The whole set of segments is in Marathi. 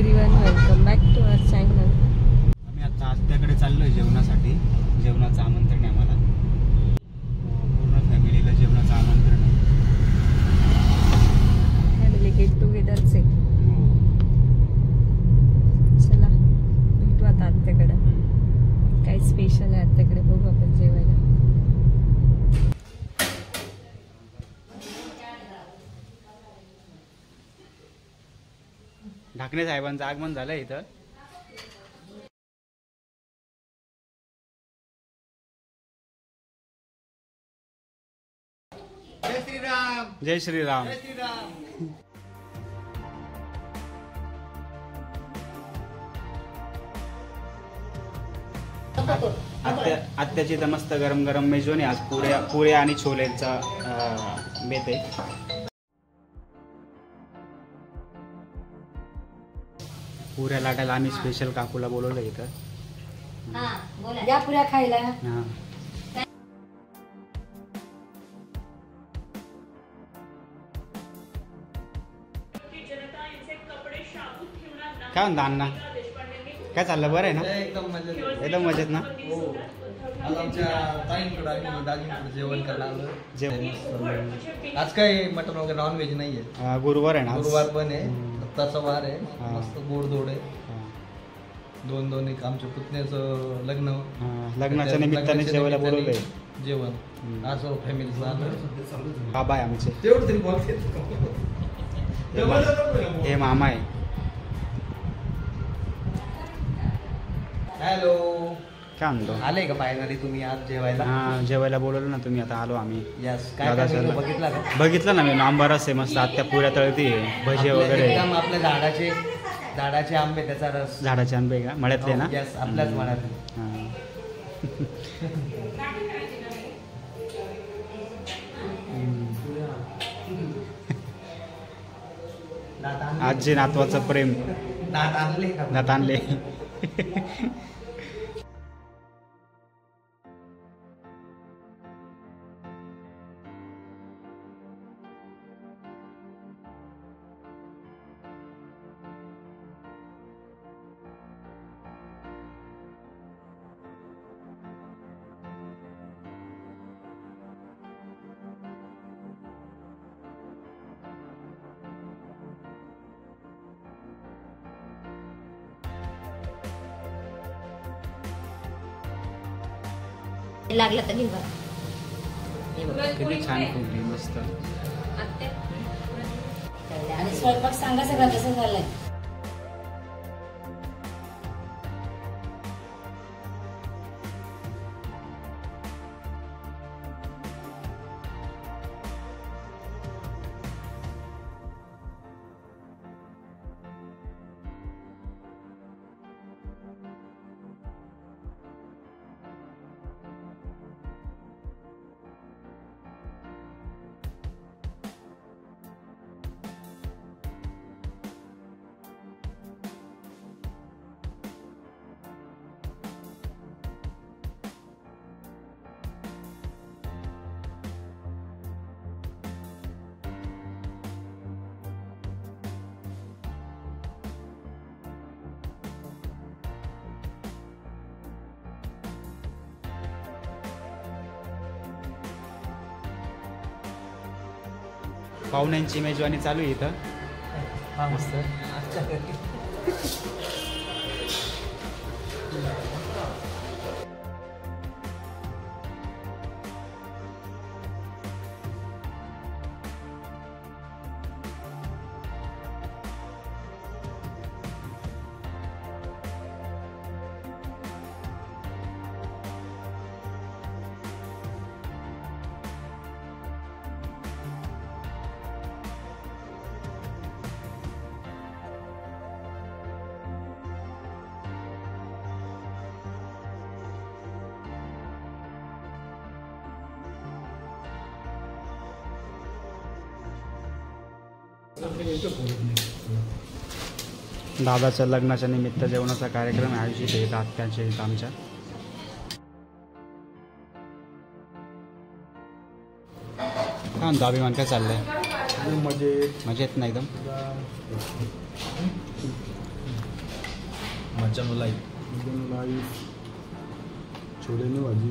Everyone, welcome back to our channel. आम्ही आता आत्याकडे चाललोय जेवणासाठी. जेवणाचं आमंत्रण आहे आम्हाला. पूर्ण फॅमिलीला जेवणाचं आमंत्रण आहे. फॅमिली गेट टुगेदरच आहे. चला भेटू आता आत्याकडे. काही स्पेशल आहे आत्याकडे, बघू आपण जेवायला. ढाकणे साहेबांचं आगमन झालं इथं. जय श्रीराम. जय श्रीराम. जय श्रीराम. आत्याची तर मस्त गरम गरम मेजवानी. आज पुऱ्या आणि छोलेचा बेत आहे. पुऱ्या लाटायला आम्ही स्पेशल काकूला बोलवलं इथं. या पुऱ्या खायला. काय म्हणता अण्णा, काय चाललं? बरं आहे ना? एकदम मजेत ना? आज आमच्या ताईंकडे आम्ही दाजींकडे जेवण करायला आलो. जेवण आज काय मटन वगैरे नॉनव्हेज नाही आहे. गुरुवार आहे ना? गुरुवार पण आहे. दत्ताचा वार आहे. मस्त गोडधोड आहे. दोन एक आमच्या पुतण्याचं लग्नाच्या निमित्ताने जेवायला बोलवलंय. जेवण असं फॅमिलीचं आलं. बाबा आहे आमचे. तेवढं तरी बोलते. हे मामा आहे. हॅलो, काय म्हणतो? आले का फायनली तुम्ही आज जेवायला? हा, जेवायला बोलवलं ना तुम्ही. आता आलो आम्ही. यस. काय बघितला का? बघितलं ना मी. नांबारस आहे मस्त. आत्या पुऱ्या तळती आहे, भजी वगैरे. एकदम आपल्या झाडाचे आंबे, त्याचा रस. झाडाचे आंबे का? मळ्यातले ना? यस, आपल्याच मळ्यातले. आजी नातवाचं प्रेम. दात आणले का? दात आणले. लागलं तर घेऊ. किती छान फुगली मस्त. आणि स्वयंपाक सांगा सगळं कसं झालंय. पाहुण्यांची मेजवानी चालू आहे इथं. हा मस्त. दादाच्या लग्नाच्या निमित्त जेवणाचा कार्यक्रम आयोजित आहे आत्याच्या इथं आमच्या. हा अभिमान काय चाललंय? मजेत मजेत ना एकदम. मच्छा मलाई छोलेनी भाजी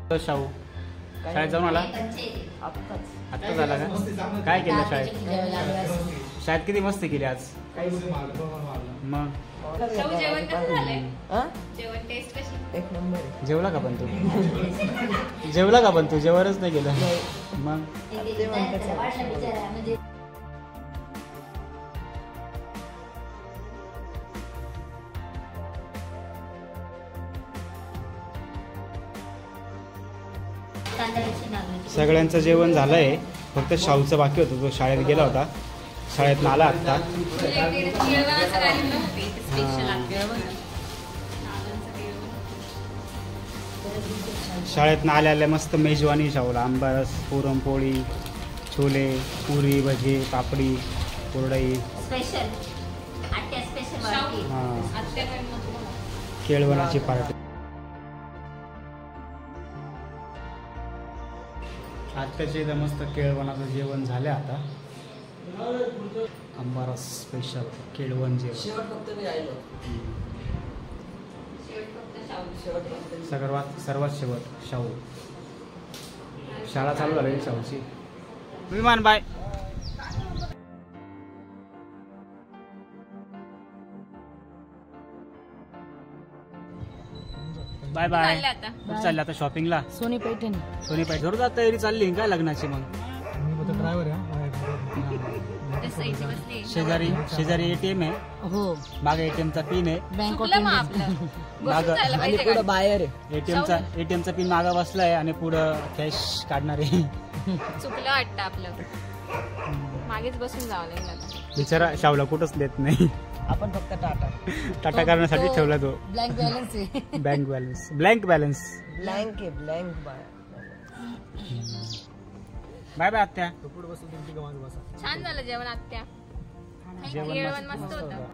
शाहू शाळेत जाऊन आला आत्ता झाला का काय केलं शाळेत शाळेत किती मस्ती केली आज मग जेवण कसं झालंय जेवण टेस्ट कशी एक नंबर जेवला का पण तू जेवला का पण तू जेवणच नाही गेलं मग सगळ्यांचं जेवण झालंय फक्त शाहूचं बाकी होतं तो शाळेत गेला होता शाळेत आला आत्ता शाळेत आल्या आल्या मस्त मेजवानी शाहूला आंबारस पुरणपोळी छोले पुरी भजी पापडी कुरडई केळवणाची पार्टी आत्याच्या इथं मस्त केळवणाचं जेवण झालं आता आंबारस स्पेशल केळवण जेवण सर्वात शेवट शाहू शाळा चालू झाली शाहूची विमान बाय बाय बाय चालले आता शॉपिंगला सोनी पैठणी सोनी पैठणी जात तयारी चालली काय लग्नाची मग ड्रायव्हर आहे बसायची बसली. शेजारी एटीएम आहे. हो मागे एटीएमचा पिन आहे. बँक चुकलं मग आपलं. बसून जायला पाहिजे गाडीत. बाहेर आहे. एटीएमचा पिन मागा बसलाय आणि पुढं कॅश काढणार आहे. चुकलं वाटतं आपलं. मागेच बसून जावं लागेल आता. बिचारा शावला कुठंच देत नाही. आपण फक्त टाटा करण्यासाठी ठेवला तो. ब्लँक बॅलन्स आहे. Bank balance blank balance. Blank आहे ब्लँक बाय बाय आत्या. छान झालं जेवण आत्या. जेवण केळवण मस्त होतं.